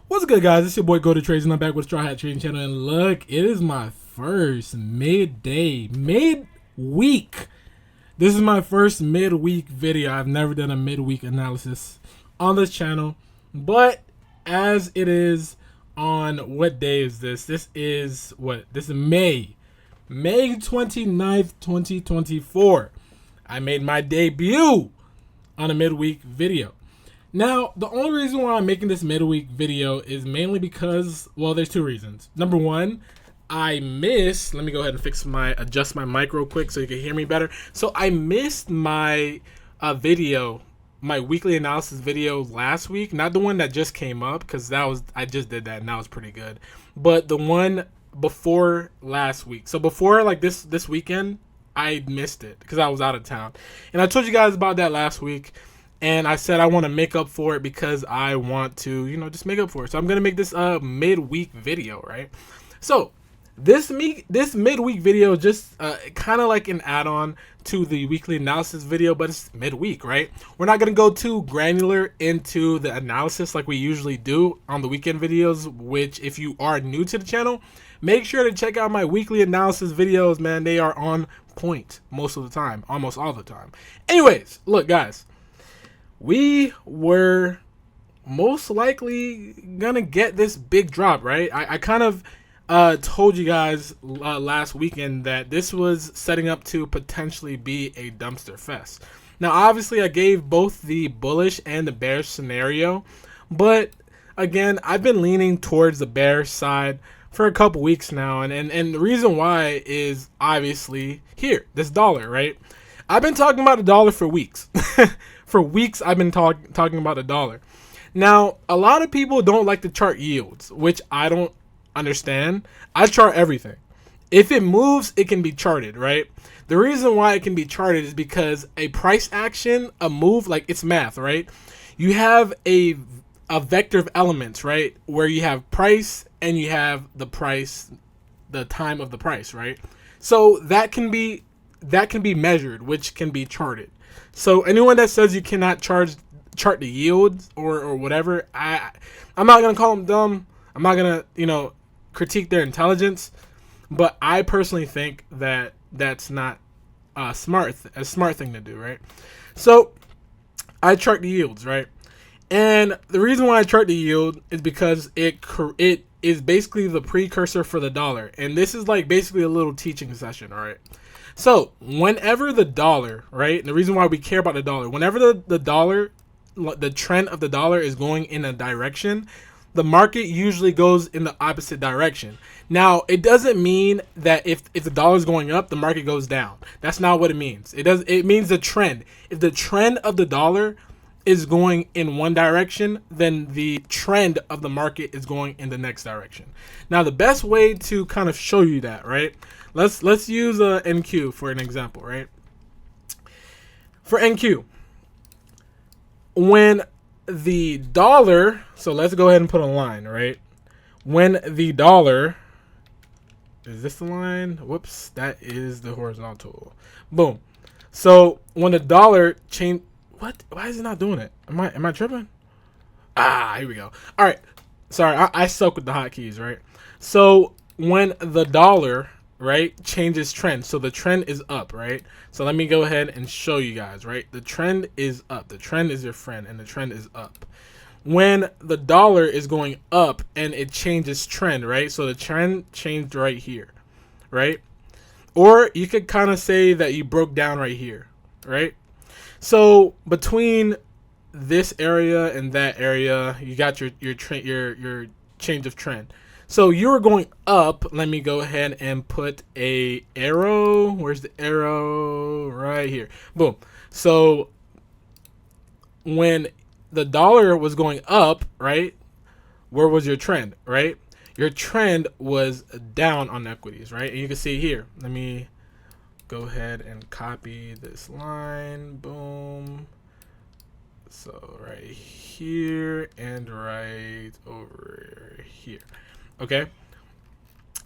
What's good, guys? It's your boy Go to Trades, and I'm back with Straw Hat Trading Channel. And look, it is my first midweek. This is my first midweek video. I've never done a midweek analysis on this channel, but as it is on what day is this? This is May 29th, 2024. I made my debut on a midweek video. Now, the only reason why I'm making this midweek video is mainly because, well, there's two reasons. Number one, let me go ahead and adjust my mic real quick so you can hear me better. So I missed my my weekly analysis video last week. Not the one that just came up, because I just did that and that was pretty good. But the one before last week. So before like this weekend, I missed it because I was out of town. And I told you guys about that last week. And I said I want to make up for it because I want to, just make up for it. So I'm going to make this midweek video, right? So this midweek video just kind of like an add-on to the weekly analysis video, but it's midweek, right? We're not going to go too granular into the analysis like we usually do on the weekend videos, which if you are new to the channel, make sure to check out my weekly analysis videos, man. They are on point most of the time, almost all the time. Anyways, look, guys. We were most likely gonna get this big drop, right? I kind of told you guys last weekend that this was setting up to potentially be a dumpster fest. Now, obviously, I gave both the bullish and the bearish scenario, but again, I've been leaning towards the bearish side for a couple weeks now, and the reason why is obviously here, this dollar, right? I've been talking about the dollar for weeks. For weeks, I've been talking about the dollar. Now, a lot of people don't like to chart yields, which I don't understand. I chart everything. If it moves, it can be charted, right? The reason why it can be charted is because a price action, a move, like it's math, right? You have a vector of elements, right? Where you have price and you have the price, the time of the price, right? So that can be measured, which can be charted. So anyone that says you cannot chart the yields or whatever, I'm not gonna call them dumb. I'm not gonna critique their intelligence, but I personally think that that's not a smart thing to do, right? So I chart the yields, right? And the reason why I chart the yield is because it is basically the precursor for the dollar, and this is like basically a little teaching session, all right? So whenever the dollar, right, and the reason why we care about the dollar, whenever the trend of the dollar is going in a direction, the market usually goes in the opposite direction. Now, it doesn't mean that if the dollar is going up, the market goes down. That's not what it means. It means the trend. If the trend of the dollar is going in one direction, then the trend of the market is going in the next direction. Now, the best way to kind of show you that, right? Let's use NQ for an example, right? For NQ, when the dollar, so let's go ahead and put a line, right? When the dollar, is this the line? Whoops, that is the horizontal. Boom. So when the dollar change, what? Why is it not doing it? Am I tripping? Here we go. All right. Sorry, I suck with the hotkeys, right? So when the dollar, right, changes trend, so the trend is up, right? So let me go ahead and show you guys, right? The trend is up. The trend is your friend, and the trend is up. When the dollar is going up and it changes trend, right? So the trend changed right here, right? Or you could kind of say that you broke down right here, right? So between this area and that area, you got your change of trend. So you were going up. Let me go ahead and put a arrow. Where's the arrow? Right here. Boom. So when the dollar was going up, right, where was your trend, right? Your trend was down on equities, right? And you can see here. Let me go ahead and copy this line. Boom. So right here and right over here. Okay.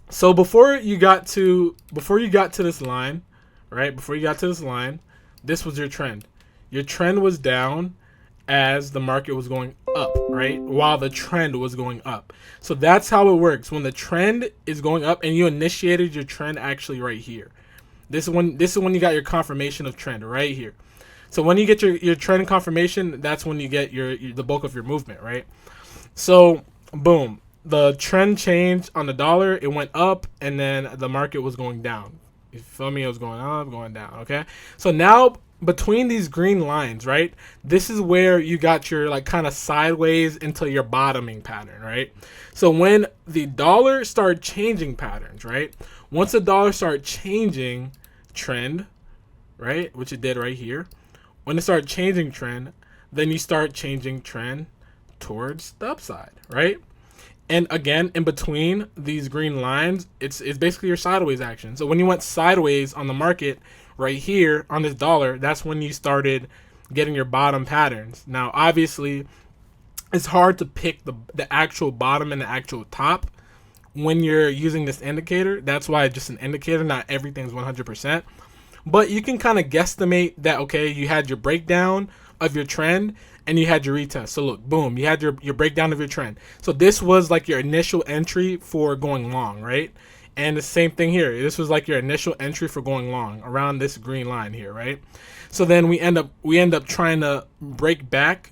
So before you got to this line, right? Before you got to this line, this was your trend. Your trend was down as the market was going up, right? While the trend was going up. So that's how it works. When the trend is going up and you initiated your trend actually right here. This is when you got your confirmation of trend right here. So when you get your trend confirmation, that's when you get the bulk of your movement, right? So boom, the trend changed on the dollar. It went up, and then the market was going down. You feel me? It was going up, going down. Okay. So now between these green lines, right? This is where you got your like kind of sideways into your bottoming pattern, right? So when the dollar started changing patterns, right? Once the dollar started changing trend, right? Which it did right here. When it started changing trend, then you start changing trend towards the upside, right? And again, in between these green lines, it's basically your sideways action. So when you went sideways on the market right here on this dollar, that's when you started getting your bottom patterns. Now, obviously, it's hard to pick the actual bottom and the actual top when you're using this indicator. That's why it's just an indicator. Not everything's 100%. But you can kind of guesstimate that, okay, you had your breakdown of your trend and you had your retest. So look, boom, you had your breakdown of your trend. So this was like your initial entry for going long, right? And the same thing here. This was like your initial entry for going long around this green line here, right? So then we end up trying to break back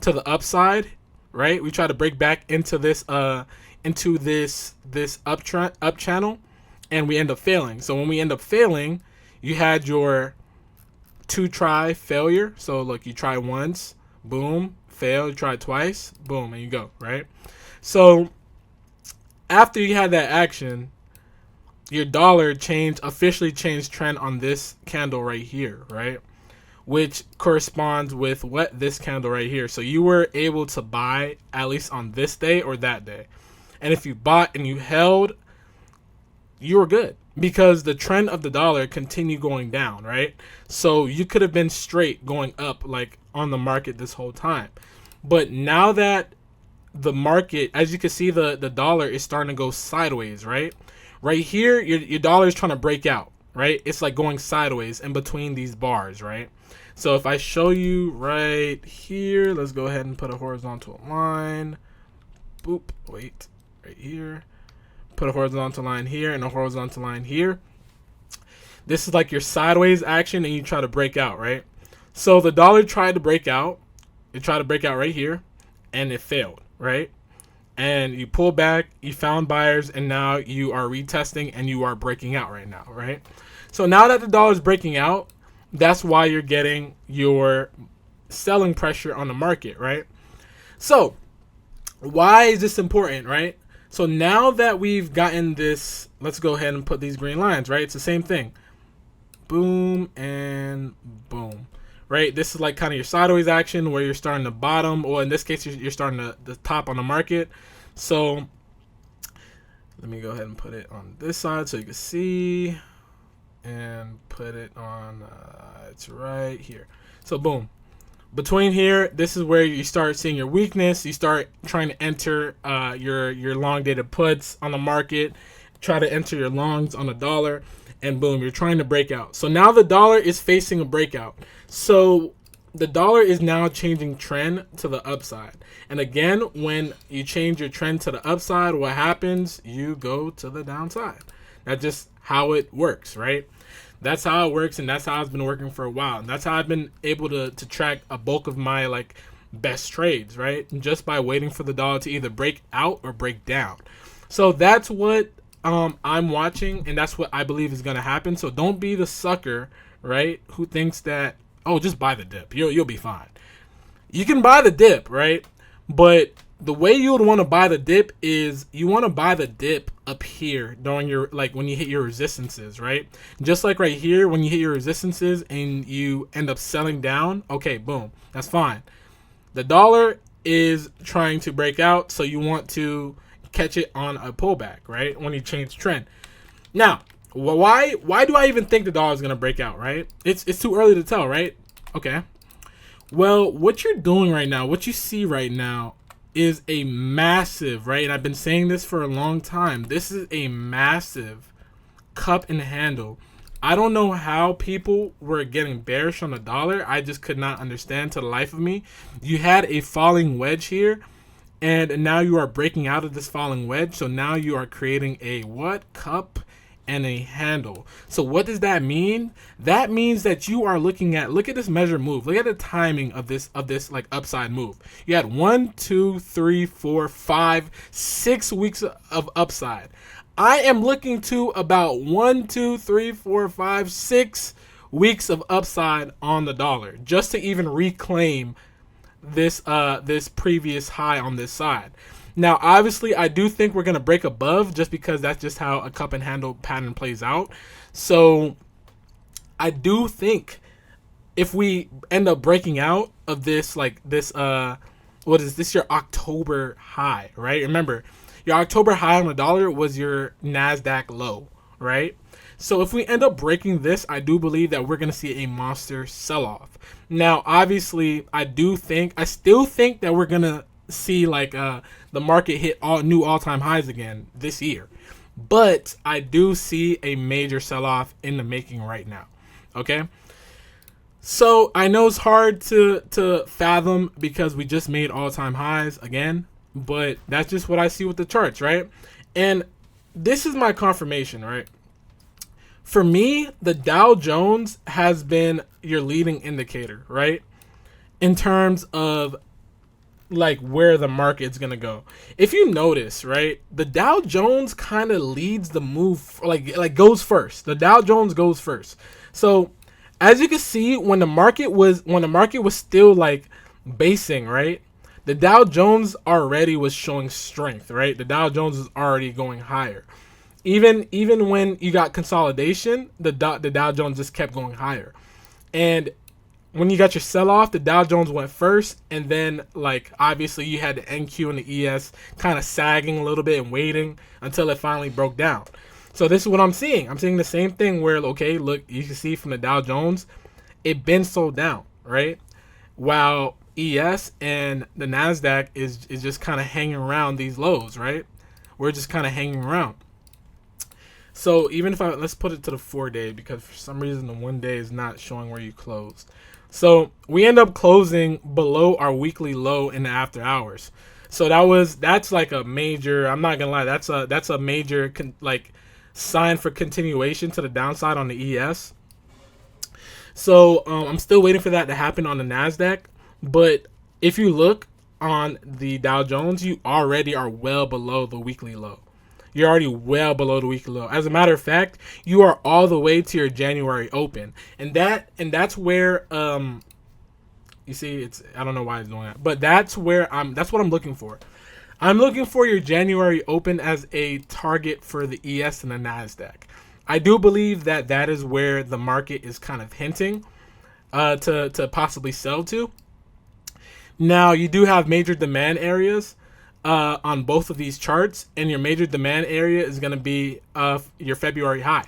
to the upside, right? We try to break back into this up channel, and we end up failing. So when we end up failing, you had your 2-try failure. So look, you try once, boom, fail, you try twice, boom, and you go, right? So after you had that action, your dollar officially changed trend on this candle right here, right? Which corresponds with what this candle right here. So you were able to buy at least on this day or that day. And if you bought and you held, you were good because the trend of the dollar continued going down, right? So you could have been straight going up like on the market this whole time. But now that the market, as you can see, the dollar is starting to go sideways, right? Right here, your dollar is trying to break out, right? It's like going sideways in between these bars, right? So if I show you right here, let's go ahead and put a horizontal line. Boop, wait, right here. Put a horizontal line here and a horizontal line here. This is like your sideways action and you try to break out, right? So the dollar tried to break out. It tried to break out right here and it failed, right? And you pull back, you found buyers, and now you are retesting and you are breaking out right now, right? So now that the dollar is breaking out, that's why you're getting your selling pressure on the market, right? So why is this important, right? So now that we've gotten this, let's go ahead and put these green lines, right? It's the same thing. Boom and boom, right? This is like kind of your sideways action where you're starting to bottom, or in this case, you're starting to the top on the market. So let me go ahead and put it on this side so you can see, and put it on, it's right here. So boom. Between here, this is where you start seeing your weakness. You start trying to enter your long dated puts on the market, try to enter your longs on the dollar, and boom, you're trying to break out. So now the dollar is facing a breakout. So the dollar is now changing trend to the upside. And again, when you change your trend to the upside, what happens? You go to the downside. That's just how it works, right? That's how it works, and that's how it's been working for a while. And that's how I've been able to track a bulk of my like best trades, right? Just by waiting for the dollar to either break out or break down. So that's what I'm watching, and that's what I believe is going to happen. So don't be the sucker, right, who thinks that, oh, just buy the dip. You'll be fine. You can buy the dip, right? But the way you would want to buy the dip is you want to buy the dip up here during your, like when you hit your resistances, right? Just like right here, when you hit your resistances and you end up selling down, okay, boom, that's fine. The dollar is trying to break out, so you want to catch it on a pullback, right? When you change trend. Now, why do I even think the dollar is going to break out, right? It's too early to tell, right? Okay. Well, what you're doing right now, what you see right now is a massive, right? And I've been saying this for a long time. This is a massive cup and handle I don't know how people were getting bearish on the dollar. I just could not understand to the life of me. You had a falling wedge here, and now you are breaking out of this falling wedge. So now you are creating a what? Cup and a handle. So what does that mean? That means that you are looking at, look at this measure move. Look at the timing of this like upside move. You had 1, 2, 3, 4, 5, 6 weeks of upside. I am looking to about 1, 2, 3, 4, 5, 6 weeks of upside on the dollar just to even reclaim this previous high on this side. Now, obviously, I do think we're gonna break above just because that's just how a cup and handle pattern plays out. So I do think if we end up breaking out of this, like this, what is this? Your October high, right? Remember, your October high on the dollar was your NASDAQ low, right? So if we end up breaking this, I do believe that we're going to see a monster sell-off. Now, obviously, I still think that we're going to see like the market hit new all-time highs again this year. But I do see a major sell-off in the making right now, okay? So I know it's hard to fathom because we just made all-time highs again, but that's just what I see with the charts, right? And this is my confirmation, right? For me, the Dow Jones has been your leading indicator, right? In terms of like where the market's going to go. If you notice, right, the Dow Jones kind of leads the move, like goes first. The Dow Jones goes first. So as you can see, when the market was still like basing, right, the Dow Jones already was showing strength, right? The Dow Jones is already going higher. Even when you got consolidation, the Dow Jones just kept going higher. And when you got your sell-off, the Dow Jones went first, and then like obviously you had the NQ and the ES kind of sagging a little bit and waiting until it finally broke down. So this is what I'm seeing. I'm seeing the same thing where, okay, look, you can see from the Dow Jones, it been sold down, right? While ES and the NASDAQ is just kind of hanging around these lows, right? We're just kind of hanging around. So even if let's put it to the 4-day, because for some reason the 1 day is not showing where you closed. So we end up closing below our weekly low in the after hours. So that's like a major, I'm not gonna lie, that's a major like sign for continuation to the downside on the ES. So I'm still waiting for that to happen on the NASDAQ. But if you look on the Dow Jones, you already are well below the weekly low. You're already well below the weekly low. As a matter of fact, you are all the way to your January open. And that's where you see I don't know why it's doing that. But that's what I'm looking for. I'm looking for your January open as a target for the ES and the NASDAQ. I do believe that is where the market is kind of hinting to possibly sell to. Now, you do have major demand areas on both of these charts, and your major demand area is going to be your February high.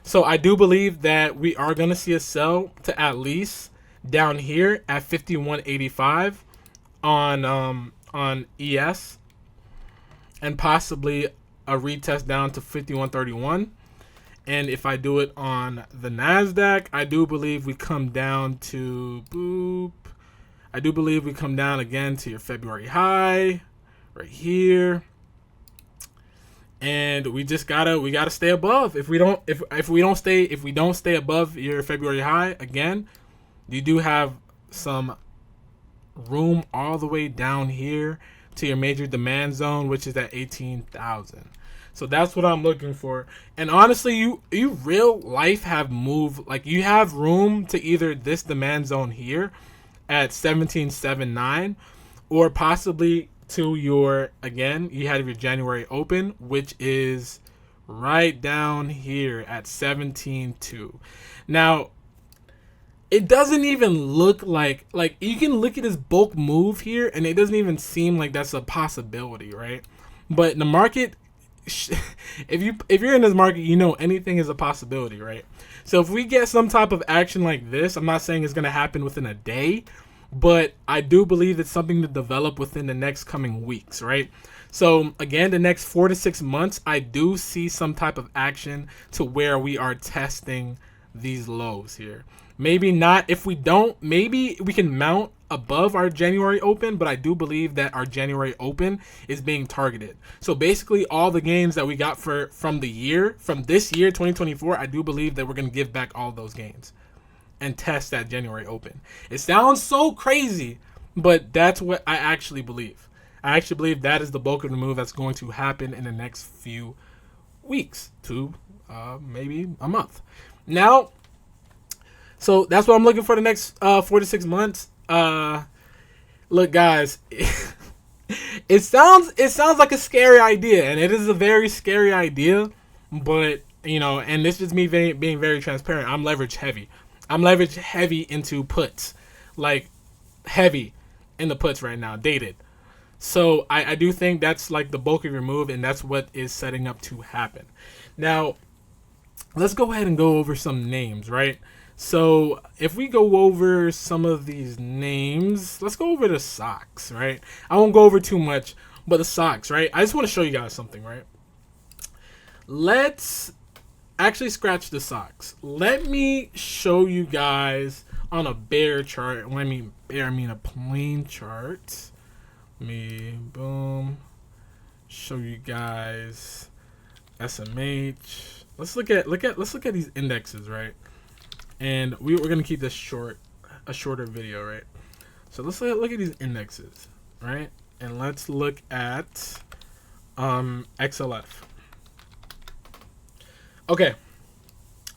So I do believe that we are going to see a sell to at least down here at 51.85 on ES, and possibly a retest down to 51.31. And if I do it on the NASDAQ, I do believe we come down to I do believe we come down again to your February high right here. And we gotta stay above. If we don't stay above your February high again, you do have some room all the way down here to your major demand zone, which is at 18,000. So that's what I'm looking for. And honestly, you real life have moved, like you have room to either this demand zone here at 17.79 or possibly to your, again, you have your January open, which is right down here at 17.2. Now, it doesn't even look like you can look at this bulk move here and it doesn't even seem like that's a possibility, right? But the market, if you're in this market, you know anything is a possibility, right? So if we get some type of action like this, I'm not saying it's going to happen within a day, but I do believe it's something to develop within the next coming weeks, right? So again, the next 4 to 6 months, I do see some type of action to where we are testing these lows here. Maybe not. If we don't, maybe we can mount above our January open, but I do believe that our January open is being targeted. So basically all the gains that we got from this year 2024, I do believe that we're going to give back all those gains and test that January open. It sounds so crazy, but that's what I actually believe. I actually believe that is the bulk of the move that's going to happen in the next few weeks to maybe a month. Now, so that's what I'm looking for the next 4 to 6 months. Look, guys, it sounds like a scary idea, and it is a very scary idea. But and this is me being very transparent. I'm leverage heavy. I'm leverage heavy into puts, like heavy in the puts right now, dated. So I do think that's like the bulk of your move, and that's what is setting up to happen. Now, let's go ahead and go over some names, right? So if we go over some of these names, let's go over the socks, right? I won't go over too much, but the socks, right? I just want to show you guys something, right? Let's actually scratch the socks. Let me show you guys on a bear chart. When I mean bear, I mean a plain chart. Boom. Show you guys SMH. Let's look at these indexes, right? And we're gonna keep this a shorter video, right? So let's look at these indexes, right? And let's look at XLF. Okay,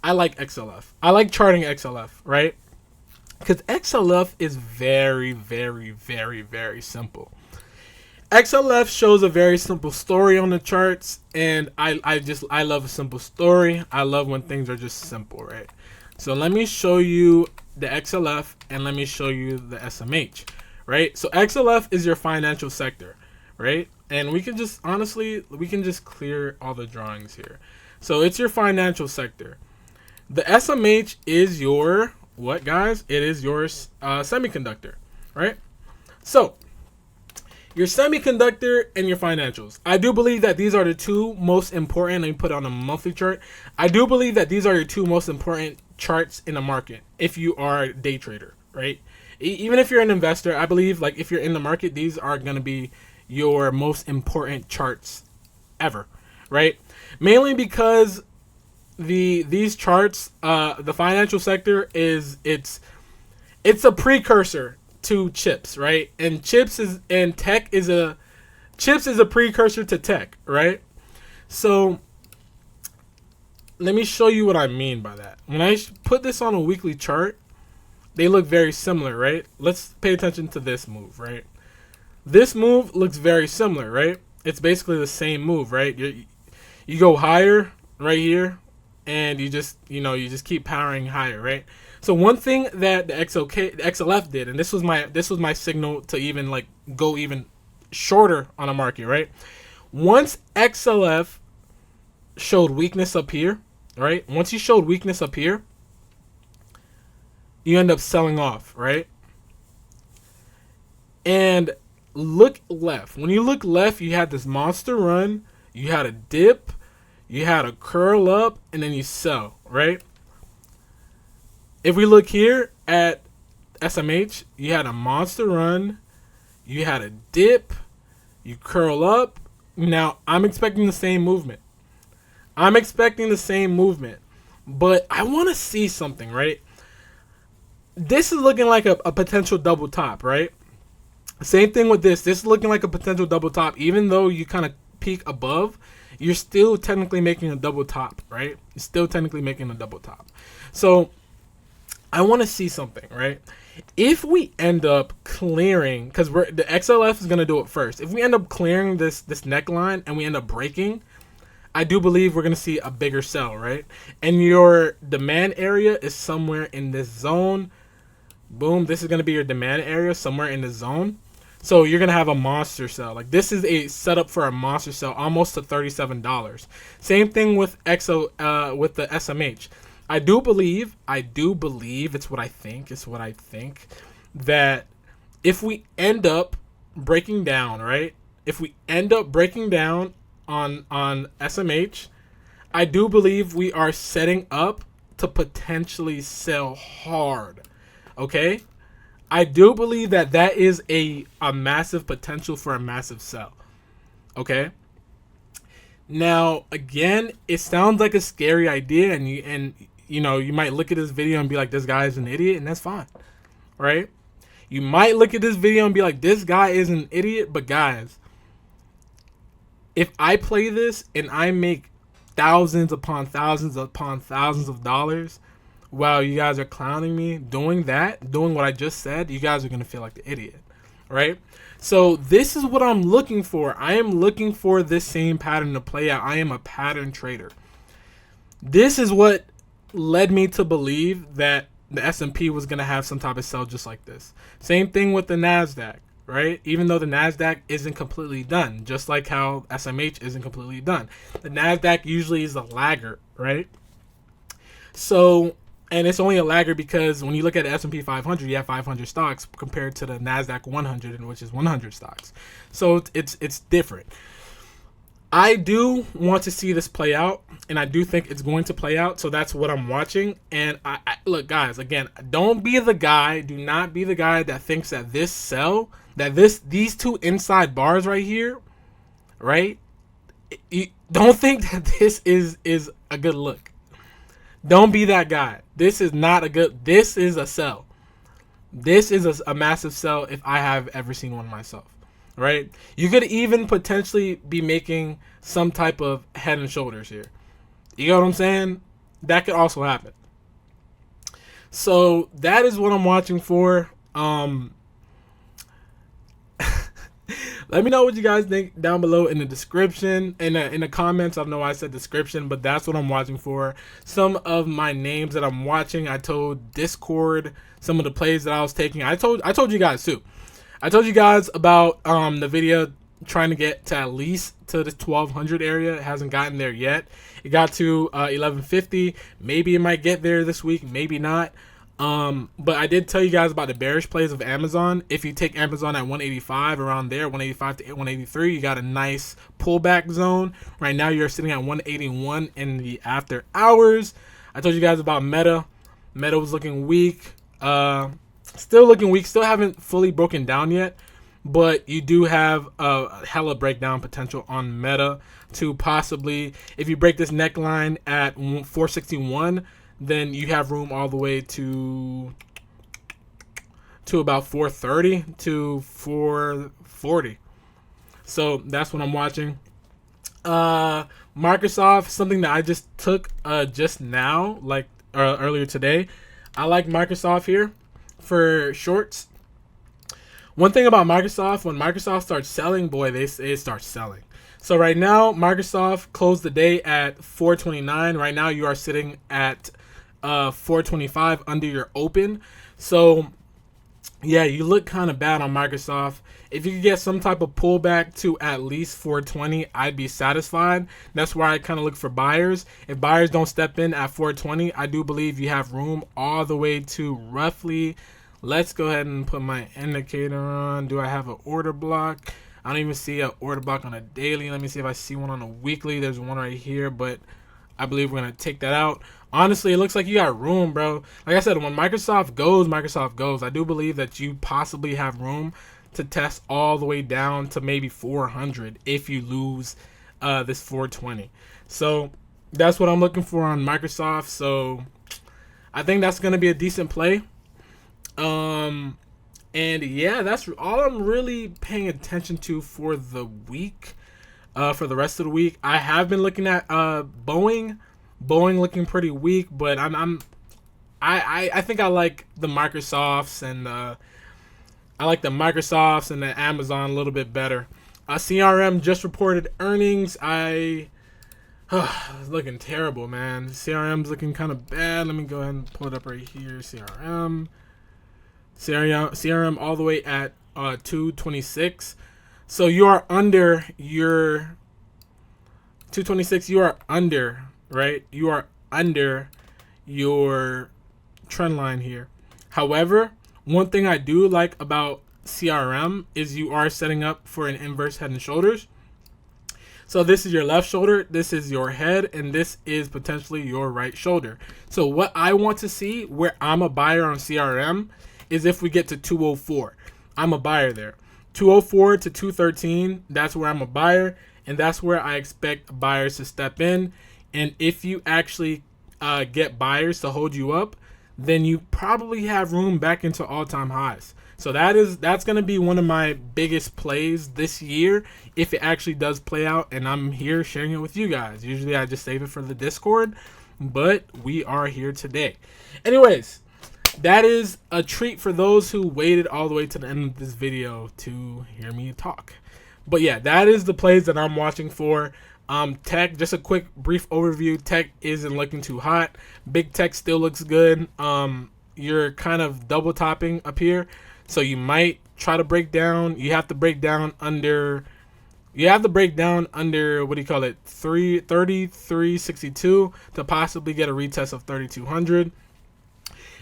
I like XLF. I like charting XLF, right? Because XLF is very, very, very, very simple. XLF shows a very simple story on the charts, and I love a simple story. I love when things are just simple, right? So let me show you the XLF and let me show you the SMH, right? So XLF is your financial sector, right? And we can just clear all the drawings here. So it's your financial sector. The SMH is your what, guys? It is your semiconductor, right? So your semiconductor and your financials. I do believe that these are the two most important. Let me put on a monthly chart. I do believe that these are your two most important charts in the market if you are a day trader, right? Even if you're an investor, I believe like if you're in the market, these are going to be your most important charts ever, right? Mainly because these charts, the financial sector it's a precursor to chips, right? And chips is a precursor to tech, right? So let me show you what I mean by that. When I put this on a weekly chart, they look very similar, right? Let's pay attention to this move, right? This move looks very similar, right? It's basically the same move, right? You go higher right here, and you just keep powering higher, right? So one thing that the XLF did, and this was my signal to even like go even shorter on a market, right? Once XLF showed weakness up here, right? Once you showed weakness up here, you end up selling off, right? And look left. When you look left, you had this monster run, you had a dip, you had a curl up, and then you sell, right? If we look here at SMH, you had a monster run, you had a dip, you curl up. Now, I'm expecting the same movement. But I want to see something, right? This is looking like a potential double top, right? Same thing with this. This is looking like a potential double top. Even though you kind of peak above, you're still technically making a double top, right? You're still technically making a double top. So I want to see something, right? If we end up clearing, because the XLF is going to do it first. If we end up clearing this neckline and we end up breaking, I do believe we're going to see a bigger sell, right? And your demand area is somewhere in this zone. Boom. This is going to be your demand area somewhere in this zone. So you're going to have a monster sell. Like this is a setup for a monster sell, almost to $37. Same thing with with the SMH. I do believe it's what I think, that if we end up breaking down, right? If we end up breaking down on SMH, I do believe we are setting up to potentially sell hard. Okay, I do believe that that is a massive potential for a massive sell. Okay. Now, again, it sounds like a scary idea, and you know, you might look at this video and be like, this guy is an idiot, and that's fine, right? You might look at this video and be like, this guy is an idiot, but guys, if I play this and I make thousands upon thousands upon thousands of dollars while you guys are clowning me doing what I just said, you guys are going to feel like the idiot, right? So this is what I'm looking for. I am looking for this same pattern to play out. I am a pattern trader. This is what led me to believe that the S&P was going to have some type of sell just like this. Same thing with the NASDAQ, right? Even though the NASDAQ isn't completely done, just like how SMH isn't completely done. The NASDAQ usually is a laggard, right? So, and it's only a laggard because when you look at the S&P 500, you have 500 stocks compared to the NASDAQ 100, which is 100 stocks. So it's different. I do want to see this play out, and I do think it's going to play out. So that's what I'm watching. And I look, guys, again, don't be the guy. Do not be the guy that thinks that this sell, that these two inside bars right here, right? You don't think that this is a good look. Don't be that guy. This is not a good. This is a sell. This is a massive sell if I have ever seen one myself. Right? You could even potentially be making some type of head and shoulders here. You know what I'm saying? That could also happen. So that is what I'm watching for. Let me know what you guys think down below in the description, in the comments. I know I said description, but that's what I'm watching for. Some of my names that I'm watching, I told Discord some of the plays that I was taking. I told you guys too. I told you guys about the video trying to get to at least to the 1200 area. It hasn't gotten there yet. It got to 1150. Maybe it might get there this week, maybe not. But I did tell you guys about the bearish plays of Amazon. If you take Amazon at 185, around there, 185 to 183, you got a nice pullback zone. Right now you're sitting at 181 in the after hours. I told you guys about Meta. Meta was looking weak. Still looking weak. Still haven't fully broken down yet. But you do have a hella breakdown potential on Meta to possibly, if you break this neckline at 461, then you have room all the way to about 430 to 440. So that's what I'm watching. Microsoft, something that I just took just now, like earlier today. I like Microsoft here for shorts. One thing about Microsoft, when Microsoft starts selling, boy, it starts selling. So right now, Microsoft closed the day at 429. Right now, you are sitting at 425 under your open. So yeah, you look kind of bad on Microsoft. If you could get some type of pullback to at least 420, I'd be satisfied. That's why I kind of look for buyers. If buyers don't step in at 420, I do believe you have room all the way to roughly, let's go ahead and put my indicator on. Do I have an order block? I don't even see an order block on a daily. Let me see if I see one on a weekly. There's one right here, but I believe we're going to take that out. Honestly, it looks like you got room, bro. Like I said, when Microsoft goes, Microsoft goes. I do believe that you possibly have room to test all the way down to maybe 400 if you lose this 420. So that's what I'm looking for on Microsoft. So I think that's going to be a decent play. And yeah, that's all I'm really paying attention to for the week. For the rest of the week, I have been looking at Boeing. Boeing looking pretty weak, but I think I like the Microsofts and the Amazon a little bit better. CRM just reported earnings. It's looking terrible, man. CRM's looking kind of bad. Let me go ahead and pull it up right here. CRM all the way at 226. So you are under your 226. You are under, right? You are under your trend line here. However, one thing I do like about CRM is you are setting up for an inverse head and shoulders. So this is your left shoulder, this is your head, and this is potentially your right shoulder. So what I want to see where I'm a buyer on CRM is if we get to 204. I'm a buyer there. 204 to 213, that's where I'm a buyer, and that's where I expect buyers to step in. And if you actually get buyers to hold you up, then you probably have room back into all-time highs. So that's going to be one of my biggest plays this year if it actually does play out, and I'm here sharing it with you guys. Usually I just save it for the Discord, but we are here today. Anyways, that is a treat for those who waited all the way to the end of this video to hear me talk. But yeah, that is the plays that I'm watching for. Tech, just a quick brief overview. Tech isn't looking too hot. Big tech still looks good. You're kind of double topping up here, so you might try to break down. You have to break down under what do you call it, 3362 to possibly get a retest of 3200.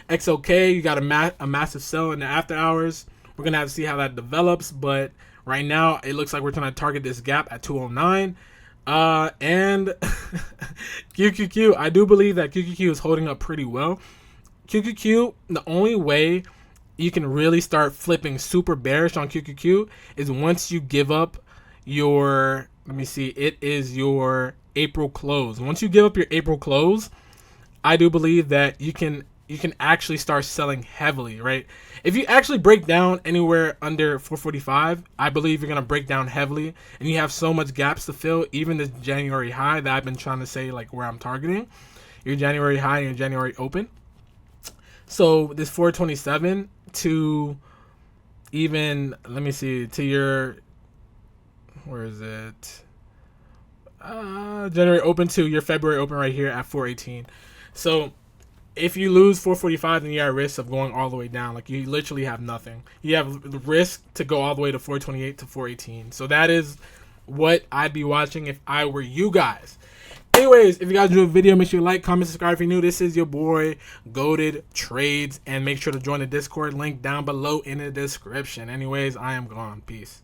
XOK, you got a massive sell in the after hours. We're gonna have to see how that develops, but right now it looks like we're trying to target this gap at 209. And QQQ, I do believe that QQQ is holding up pretty well. QQQ, the only way you can really start flipping super bearish on QQQ is once you give up your, it is your April close. Once you give up your April close, I do believe that you can actually start selling heavily, right? If you actually break down anywhere under 445, I believe you're going to break down heavily, and you have so much gaps to fill. Even this January high that I've been trying to say, like where I'm targeting, your January high and your January open. So this 427 to even, to your, where is it? January open to your February open right here at 418. So if you lose 445, then you're at risk of going all the way down. Like, you literally have nothing. You have the risk to go all the way to 428 to 418. So that is what I'd be watching if I were you guys. Anyways, if you guys enjoyed the video, make sure you like, comment, subscribe if you're new. This is your boy, Goated Trades. And make sure to join the Discord, link down below in the description. Anyways, I am gone. Peace.